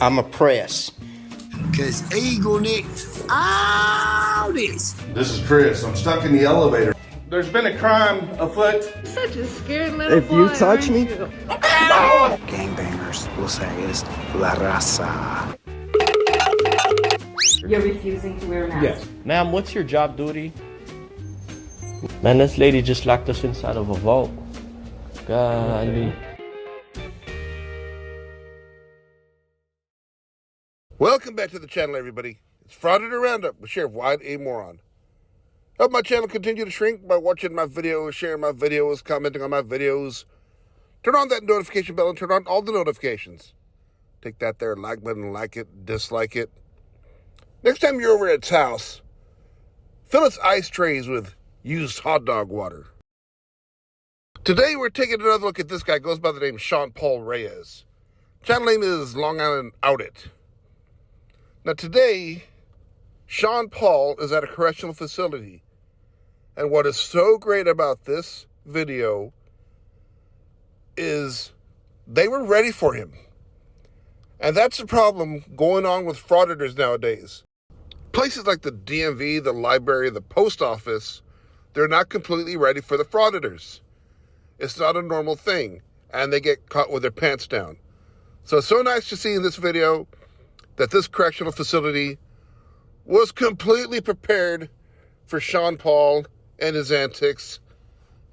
I'm a press. Cause he gonna need all this. This is Chris. I'm stuck in the elevator. There's been a crime afoot. Such a scared little If boy. you touch me, Gangbangers will say it's La Raza. You're refusing to wear a mask? yes. Ma'am, what's your job duty? Man, this lady just locked us inside of a vault. Golly. Welcome back to the channel, everybody. It's Frauditor Roundup with Sheriff Wyatt A. Moron. Help my channel continue to shrink by watching my videos, sharing my videos, commenting on my videos. Turn on that notification bell and turn on all the notifications. Take that there like button, like it, dislike it. Next time you're over at its house, fill its ice trays with used hot dog water. Today we're taking another look at this guy. Goes by the name Sean Paul Reyes. Channel name is Long Island Out It. Now today, Sean Paul is at a correctional facility. And what is so great about this video is they were ready for him. And that's the problem going on with frauditors nowadays. Places like the DMV, the library, the post office, they're not completely ready for the frauditors. It's not a normal thing. And they get caught with their pants down. So it's so nice to see in this video that this correctional facility was completely prepared for Sean Paul and his antics,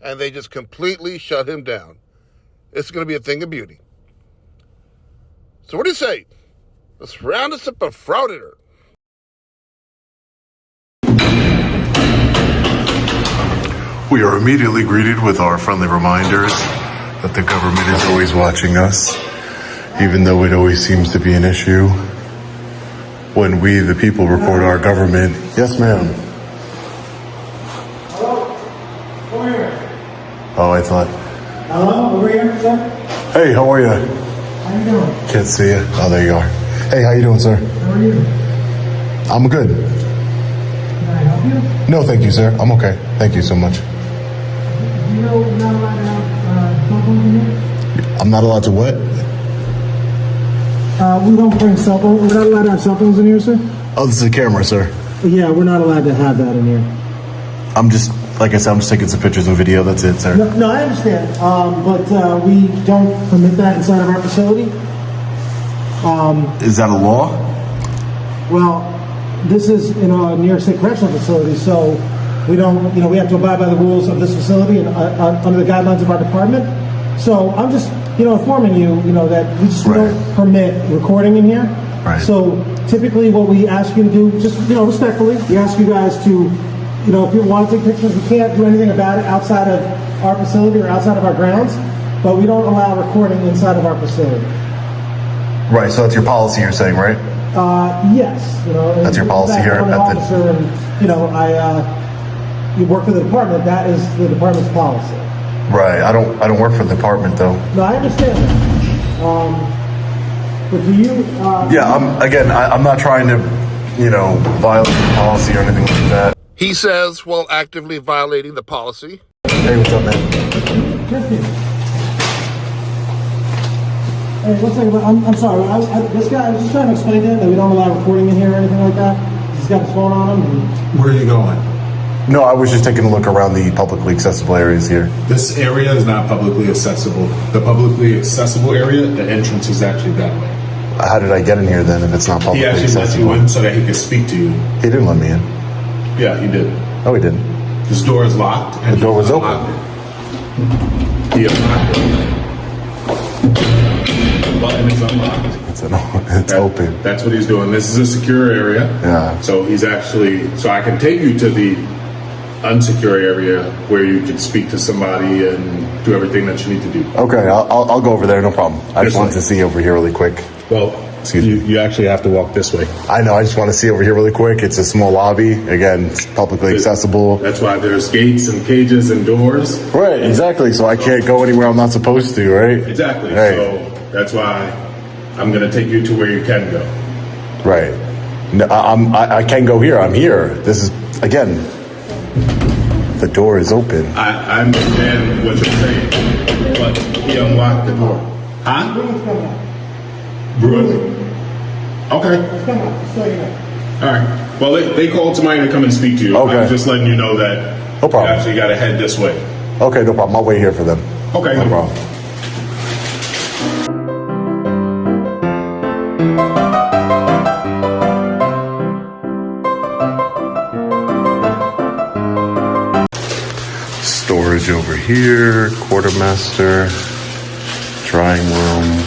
and they just completely shut him down. It's going to be a thing of beauty. So what do you say? Let's round us up a Frauditor. We are immediately greeted with our friendly reminders that the government is always watching us, even though it always seems to be an issue. When we, the people, report our government. Yes, ma'am. Hello? Over here. Oh, I thought. Hello? Over here, sir? Hey, how are you? How you doing? Can't see you. Oh, there you are. Hey, how you doing, sir? How are you? I'm good. Can I help you? No, thank you, sir. I'm okay. Thank you so much. Do you know we're not allowed to have cell phones in here? I'm not allowed to what? We don't bring cell phones. We're not allowed to have cell phones in here, sir? Oh, this is a camera, sir. Yeah, we're not allowed to have that in here. I'm just, like I said, I'm just taking some pictures and video. That's it, sir. No, I understand. But we don't permit that inside of our facility. Is that a law? Well, this is in a New York State correctional facility, so we don't, we have to abide by the rules of this facility and under the guidelines of our department. So I'm just, informing you, that we just don't permit recording in here. Right. So typically what we ask you to do, just, respectfully, we ask you guys to, if you want to take pictures, we can't do anything about it outside of our facility or outside of our grounds, but we don't allow recording inside of our facility. Right, so that's your policy you're saying, right? Yes. That's your policy here I'm an at the- officer and, you work for the department, that is the department's policy. Right, I don't work for the department, though. No, I understand that. But do you... Yeah, I'm not trying to, violate the policy or anything like that. He says while actively violating the policy. Hey, what's up, man? Justin. Hey, one second, I'm sorry. This guy, I was just trying to explain to him that we don't allow recording in here or anything like that. He's got his phone on him. And... Where are you going? No, I was just taking a look around the publicly accessible areas here. This area is not publicly accessible. The publicly accessible area, the entrance is actually that way. How did I get in here then if it's not publicly He actually let accessible? you in so that he could speak to you. He didn't let me in. Yeah, he did. Oh, he didn't. This door is locked. And The door was open. He unlocked it. The button is unlocked. It's open. That's what he's doing. This is a secure area. Yeah. So he's actually, so I can take you to the unsecure area where you can speak to somebody and do everything that you need to do. Okay, I'll go over there, no problem. I just wanted to see over here really quick. Well, you actually have to walk this way. I know, I just want to see over here really quick. It's a small lobby. Again, it's publicly accessible. That's why there's gates and cages and doors. Right, exactly. So I can't go anywhere I'm not supposed to, right? Exactly. Right. So that's why I'm going to take you to where you can go. Right. No, I can go here. I'm here. This is, again, the door is open. I understand what you're saying, but he unlocked the door. Huh? Bruin? Okay. Come on, just so you know. All right. Well, they called somebody to come and speak to you. Okay. I'm just letting you know that No problem. you actually got to head this way. Okay, no problem. I'll wait here for them. Okay. No problem. Storage over here, quartermaster, drying room.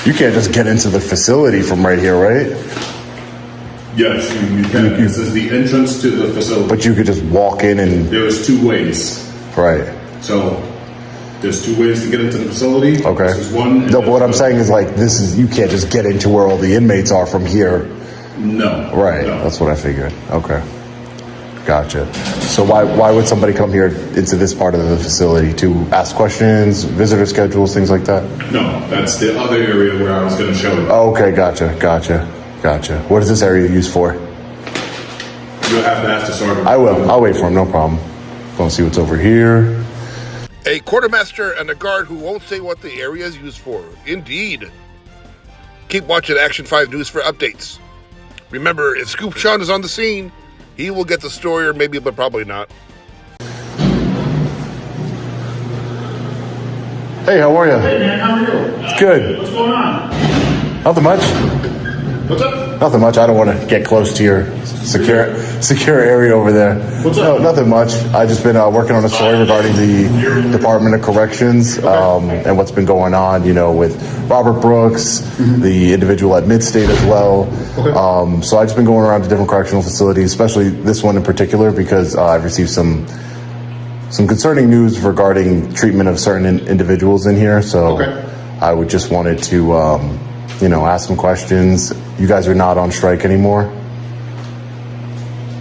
You can't just get into the facility from right here, right? Yes, you can. This is the entrance to the facility. But you could just walk in and, There's two ways. right. So there's two ways to get into the facility. Okay. This is one. No, but what I'm saying is like, this is, you can't just get into where all the inmates are from here. No. Right. No. That's what I figured. Okay. Gotcha. So why would somebody come here into this part of the facility to ask questions, visitor schedules, things like that? No, that's the other area where I was going to show you. Oh, okay. Gotcha. What is this area used for? You'll have to ask the sergeant. I will. I'll wait for him. No problem. Go see what's over here. A quartermaster and a guard who won't say what the area is used for. Indeed. Keep watching Action 5 News for updates. Remember, if Scoop Sean is on the scene, he will get the story, or maybe, but probably not. Hey, how are you? Hey man, how are you? It's good. What's going on? Nothing much. What's up? Nothing much. I don't want to get close to your secure area over there. What's No, up? nothing much. I just been working on a story regarding the Department of Corrections and what's been going on, with Robert Brooks, the individual at Midstate as well. So I've just been going around to different correctional facilities, especially this one in particular, because I've received some concerning news regarding treatment of certain individuals in here. So I would just wanted to, ask some questions. You guys are not on strike anymore?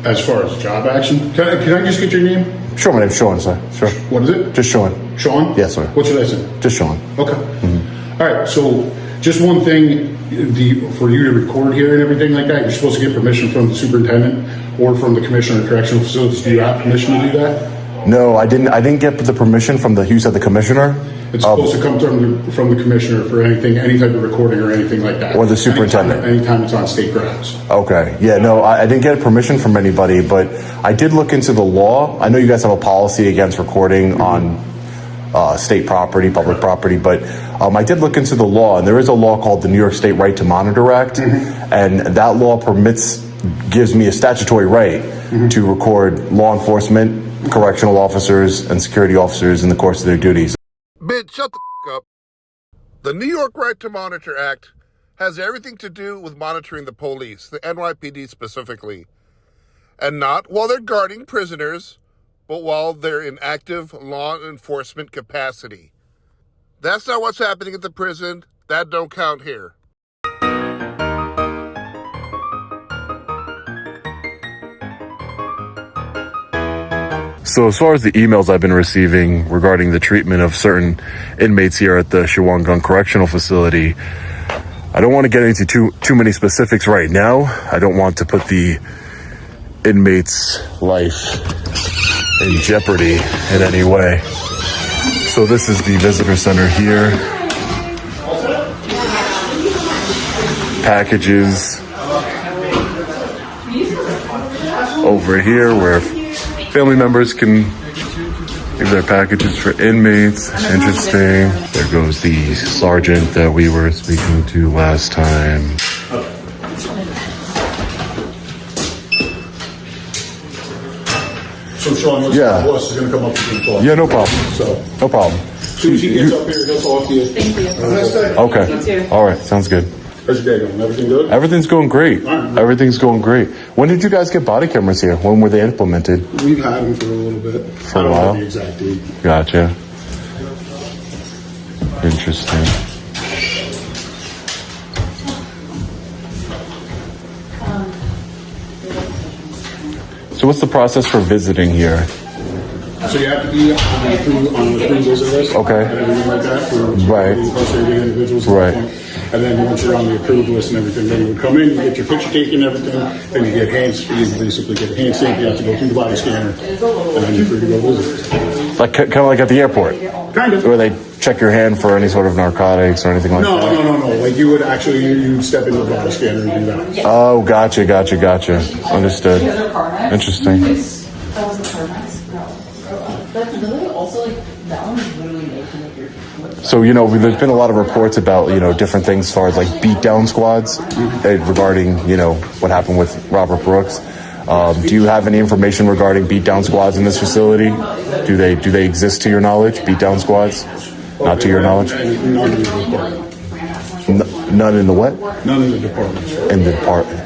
As far as job action, can I just get your name? Sure, my name's Sean, sir. Sure. What is it? Just Sean. Sean? Yes, sir. What should I say? Just Sean. Okay. All right. So just one thing, for you to record here and everything like that, you're supposed to get permission from the superintendent or from the commissioner of correctional facilities. Do you have permission to do that? No, I didn't get the permission from you said the commissioner? It's supposed to come from the commissioner for anything, any type of recording or anything like that. Or the superintendent. Anytime it's on state grounds. Okay. Yeah, no, I didn't get permission from anybody, but I did look into the law. I know you guys have a policy against recording on state property, public property, but I did look into the law, and there is a law called the New York State Right to Monitor Act, and that law gives me a statutory right to record law enforcement, correctional officers, and security officers in the course of their duties. Bitch, shut the f*** up. The New York Right to Monitor Act has everything to do with monitoring the police, the NYPD specifically. And not while they're guarding prisoners, but while they're in active law enforcement capacity. That's not what's happening at the prison. That don't count here. So as far as the emails I've been receiving regarding the treatment of certain inmates here at the Shawangunk Correctional Facility, I don't want to get into too many specifics right now. I don't want to put the inmate's life in jeopardy in any way. So this is the visitor center here. Packages over here where family members can give their packages for inmates. Interesting. There goes the sergeant that we were speaking to last time. So Sean, Yeah. the boss is going to come up to you. Yeah, no problem. So No problem. as soon as he gets up here, he'll talk to you. Thank you. Have a nice day. Okay. You too. All right. Sounds good. How's your day going? Everything good? Everything's going great. All right. Everything's going great. When did you guys get body cameras here? When were they implemented? We've had him for a little bit. For a I don't while? know the exact date. Gotcha. Interesting. So what's the process for visiting here? So you have to be on the approved visit list. Okay. And everything like that for Right. incarcerated individuals. at Right. that point. And then once you're on the approved list and everything, then you would come in, you get your picture taken and everything, then you get you basically get a hand stamp, you have to go through the body scanner, and then you're free to go visit. Like kind of like at the airport, Kind of. where they check your hand for any sort of narcotics or anything like that? No. Like you would actually, you'd step into the body scanner and do that. Oh, gotcha. Understood. Interesting. So, there's been a lot of reports about, different things as far as like beatdown squads regarding, what happened with Robert Brooks. Do you have any information regarding beatdown squads in this facility? Do they exist to your knowledge? Beatdown squads? Not to your knowledge? None in the what? None in the department.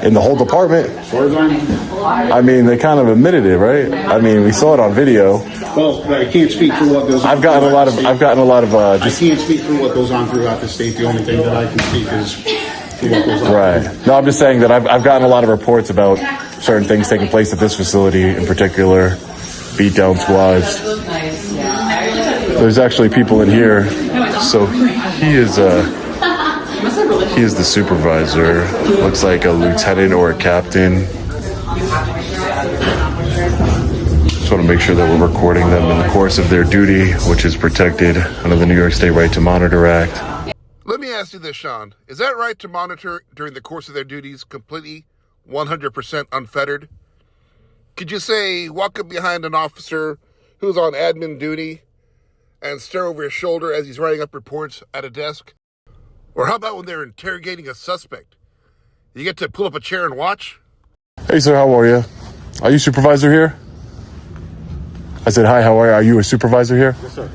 In the whole department? As far as I know. I mean, they kind of admitted it, right? I mean, we saw it on video. Well, I can't speak for what goes on. I've gotten a lot of. I can't speak for what goes on throughout the state. The only thing that I can speak is for what goes on. Right. No, I'm just saying that I've gotten a lot of reports about certain things taking place at this facility in particular, beatdown squads. There's actually people in here. So he is the supervisor. Looks like a lieutenant or a captain. Just want to make sure that we're recording them in the course of their duty, which is protected under the New York State Right to Monitor Act. Let me ask you this, Sean. Is that right to monitor during the course of their duties completely 100% unfettered? Could you say walk up behind an officer who's on admin duty and stare over his shoulder as he's writing up reports at a desk? Or how about when they're interrogating a suspect? You get to pull up a chair and watch? Hey, sir, how are you? Are you supervisor here? I said, hi, how are you? Are you a supervisor here? Yes, sir.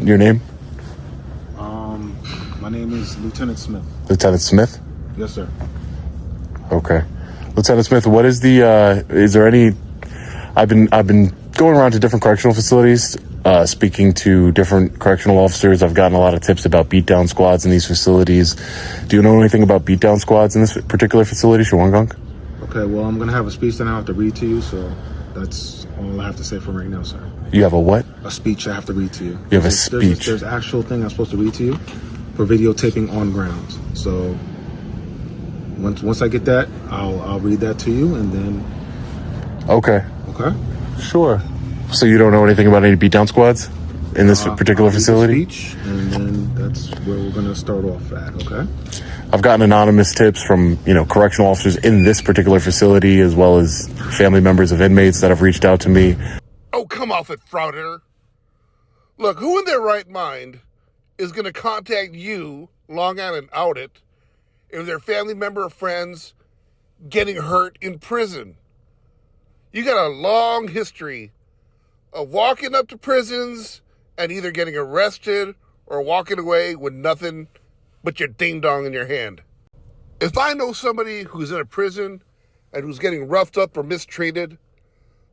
Your name? My name is Lieutenant Smith. Lieutenant Smith? Yes, sir. Okay. Lieutenant Smith, what is is there any, I've been going around to different correctional facilities, speaking to different correctional officers. I've gotten a lot of tips about beatdown squads in these facilities. Do you know anything about beatdown squads in this particular facility, Shawangong? Okay, well, I'm going to have a speech that I have to read to you, so that's all I have to say for right now, sir. You have a what? A speech I have to read to you. You have a speech? There's an actual thing I'm supposed to read to you for videotaping on grounds. So once I get that, I'll read that to you, and then... Okay. Okay? Sure. So you don't know anything about any beatdown squads in this particular I'll read the facility? speech, and then that's where we're going to start off at, okay? I've gotten anonymous tips from, correctional officers in this particular facility, as well as family members of inmates that have reached out to me. Oh, come off it, Frauditor. Look, who in their right mind is going to contact you, Long Island out it, if their family member or friends getting hurt in prison? You got a long history of walking up to prisons and either getting arrested or walking away with nothing but your ding-dong in your hand. If I know somebody who's in a prison and who's getting roughed up or mistreated,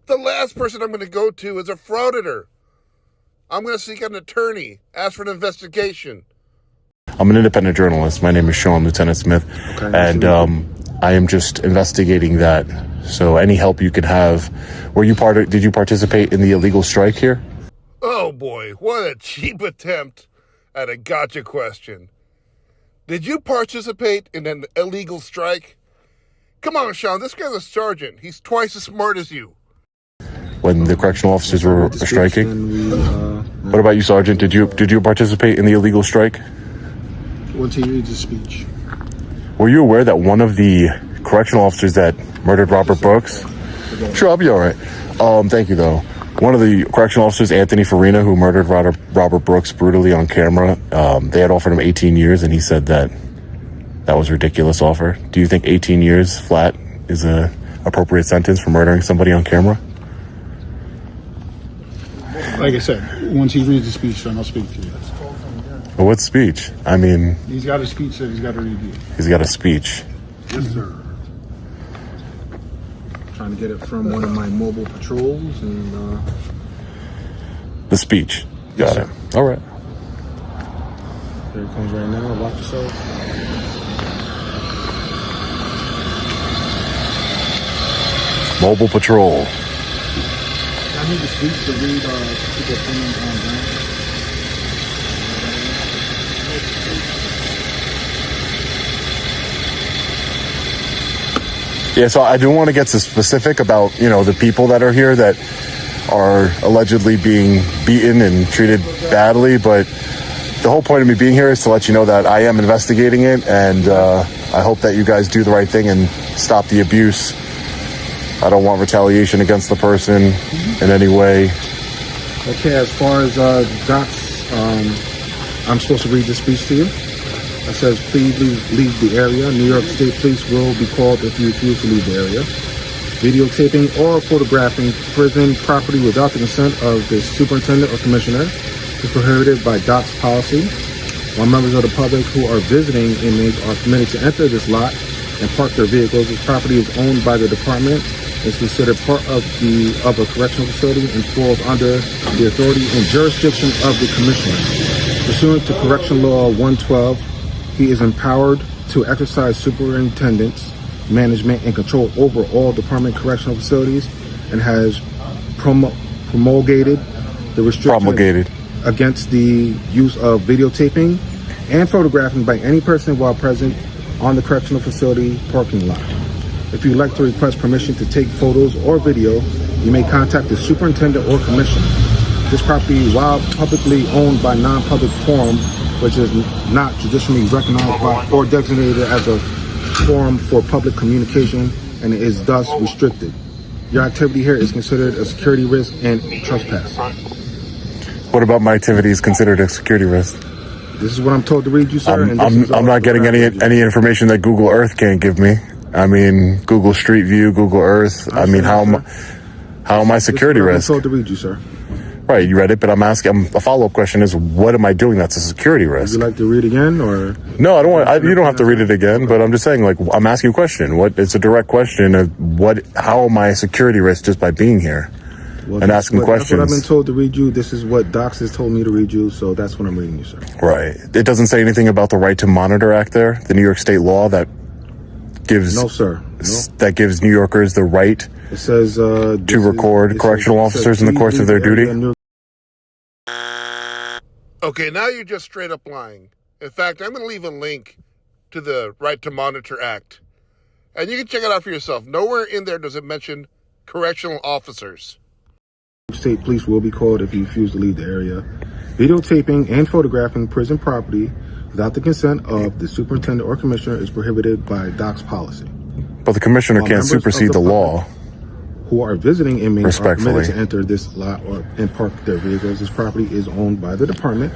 the last person I'm going to go to is a frauditor. I'm going to seek an attorney, ask for an investigation. I'm an independent journalist. My name is Sean, Lieutenant Smith, and I am just investigating that. So any help you could have. Did you participate in the illegal strike here? Oh boy, what a cheap attempt at a gotcha question. Did you participate in an illegal strike? Come on, Sean, this guy's a sergeant. He's twice as smart as you. When the correctional officers were striking? What about you, Sergeant? Did you participate in the illegal strike? Once he reads his speech. Were you aware that one of the correctional officers that murdered Robert Brooks? Sure, I'll be all right. Thank you, though. One of the correctional officers, Anthony Farina, who murdered Robert Brooks brutally on camera, they had offered him 18 years, and he said that was a ridiculous offer. Do you think 18 years flat is a appropriate sentence for murdering somebody on camera? Like I said, once he reads the speech, then I'll speak to you. Well, what speech? I mean... He's got a speech that he's got to review. He's got a speech. Yes, sir. Trying to get it from one of my mobile patrols, and The speech. Yes, Got sir. it. All right. Here it comes right now. Watch yourself. Mobile patrol. I need the speech to read people's opinions on ground. Yeah, so I do want to get specific about, the people that are here that are allegedly being beaten and treated badly, but the whole point of me being here is to let you know that I am investigating it, and I hope that you guys do the right thing and stop the abuse. I don't want retaliation against the person in any way. Okay, as far as Doc's, I'm supposed to read this speech to you. It says, please leave the area. New York State Police will be called if you refuse to leave the area. Videotaping or photographing prison property without the consent of the superintendent or commissioner is prohibited by Doc's policy. While members of the public who are visiting inmates are permitted to enter this lot and park their vehicles, this property is owned by the department, is considered part of a correctional facility, and falls under the authority and jurisdiction of the commissioner. Pursuant to Correction Law 112, he is empowered to exercise superintendence, management, and control over all department correctional facilities, and has promulgated the restriction against the use of videotaping and photographing by any person while present on the correctional facility parking lot. If you'd like to request permission to take photos or video, you may contact the superintendent or commissioner. This property, while publicly owned by non-public forum, which is not traditionally recognized by or designated as a forum for public communication, and is thus restricted. Your activity here is considered a security risk and trespass. What about my activities considered a security risk? This is what I'm told to read you, sir. I'm not getting any information that Google Earth can't give me. I mean, Google Street View, Google Earth. I mean, how am I security risk? I'm told to read you, sir. Right, you read it, but I'm asking. A follow-up question is, what am I doing that's a security risk? Would you like to read again, or? No, I don't want. You don't have to read it again. But I'm just saying, like, I'm asking you a question. It's a direct question of how am I a security risk just by being here and asking questions? That's what I've been told to read you. This is what Docs has told me to read you, so that's what I'm reading you, sir. Right. It doesn't say anything about the Right to Monitor Act there, the New York State law that gives. No, sir. No. That gives New Yorkers the right. It says to record correctional officers in the course of their duty. Okay, now you're just straight up lying. In fact, I'm going to leave a link to the Right to Monitor Act. And you can check it out for yourself. Nowhere in there does it mention correctional officers. State police will be called if you refuse to leave the area. Videotaping and photographing prison property without the consent of the superintendent or commissioner is prohibited by Doc's policy. But the commissioner can't supersede the law. Who are visiting inmates are permitted to enter this lot and park their vehicles. This property is owned by the department,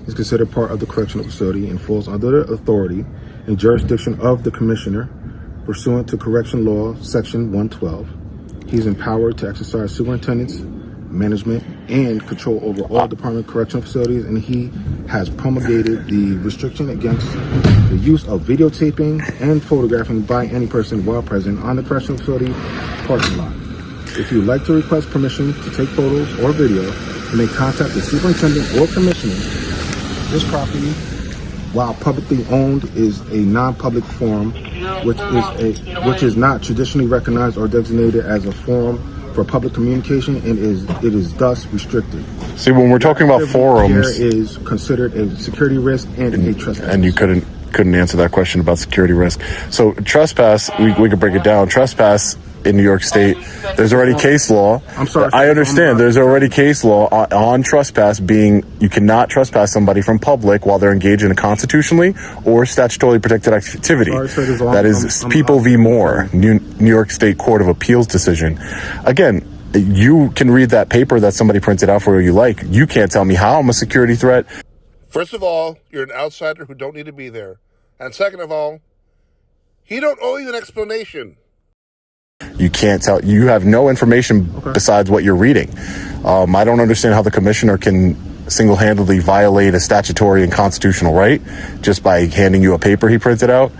is considered part of the correctional facility, and falls under the authority and jurisdiction of the commissioner. Pursuant to Correction Law, Section 112, he is empowered to exercise superintendence, management, and control over all department correctional facilities, and he has promulgated the restriction against the use of videotaping and photographing by any person while present on the correctional facility parking lot. If you would like to request permission to take photos or video, you may contact the superintendent or commissioner. This property, while publicly owned, is a non-public forum, which is not traditionally recognized or designated as a forum for public communication, and it is thus restricted. See, when we're talking about forums, there is considered a security risk and a trespass. And you couldn't answer that question about security risk. So trespass, we could break it down. Trespass in New York State, there's already case law. I'm sorry. I understand there's already case law on trespass, being you cannot trespass somebody from public while they're engaged in a constitutionally or statutorily protected activity. That is People v. Moore, New York State Court of Appeals decision. Again, you can read that paper that somebody printed out for you like. You can't tell me how I'm a security threat. First of all, you're an outsider who don't need to be there. And second of all, he don't owe you an explanation. You can't tell. You have no information besides what you're reading. I don't understand how the commissioner can single-handedly violate a statutory and constitutional right just by handing you a paper he printed out.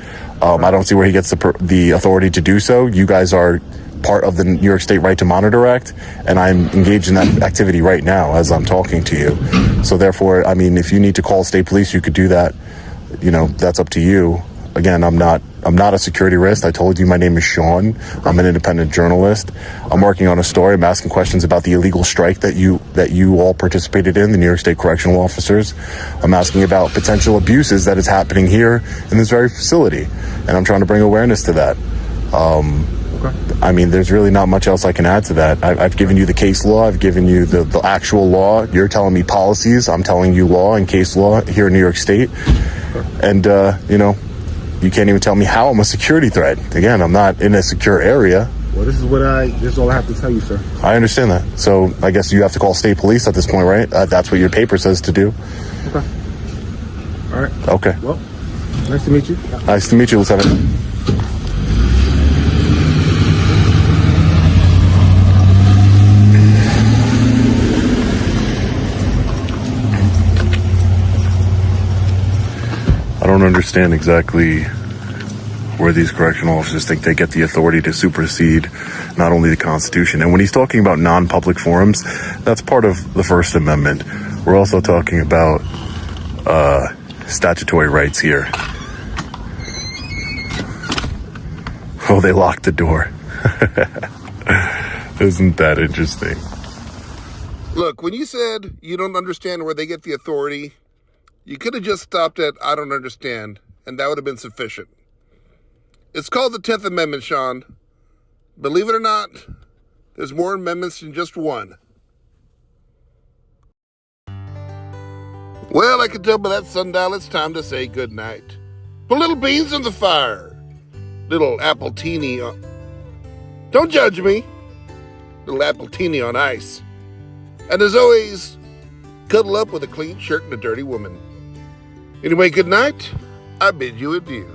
I don't see where he gets the authority to do so. You guys are part of the New York State Right to Monitor Act, and I'm engaged in that activity right now as I'm talking to you. So therefore, I mean, if you need to call state police, you could do that. You know, that's up to you. Again, I'm not a security risk. I told you my name is Sean. I'm an independent journalist. I'm working on a story. I'm asking questions about the illegal strike that you all participated in, the New York State correctional officers. I'm asking about potential abuses that is happening here in this very facility, and I'm trying to bring awareness to that. I mean, there's really not much else I can add to that. I've given you the case law. I've given you the actual law. You're telling me policies. I'm telling you law and case law here in New York State. And, you know, you can't even tell me how I'm a security threat. Again, I'm not in a secure area. Well, this is all I have to tell you, sir. I understand that. So I guess you have to call state police at this point, right? That's what your paper says to do. Okay. All right. Okay. Well, nice to meet you. Nice to meet you, Lieutenant. I don't understand exactly where these correctional officers think they get the authority to supersede not only the Constitution. And when he's talking about non-public forums, that's part of the First Amendment. We're also talking about statutory rights here. Oh, they locked the door. Isn't that interesting? Look, when you said you don't understand where they get the authority, you could have just stopped at "I don't understand," and that would have been sufficient. It's called the 10th Amendment, Sean. Believe it or not, there's more amendments than just one. Well, I can tell by that sundial it's time to say goodnight. Put little beans in the fire. Little appletini on... Don't judge me. Little appletini on ice. And as always, cuddle up with a clean shirt and a dirty woman. Anyway, good night. I bid you adieu.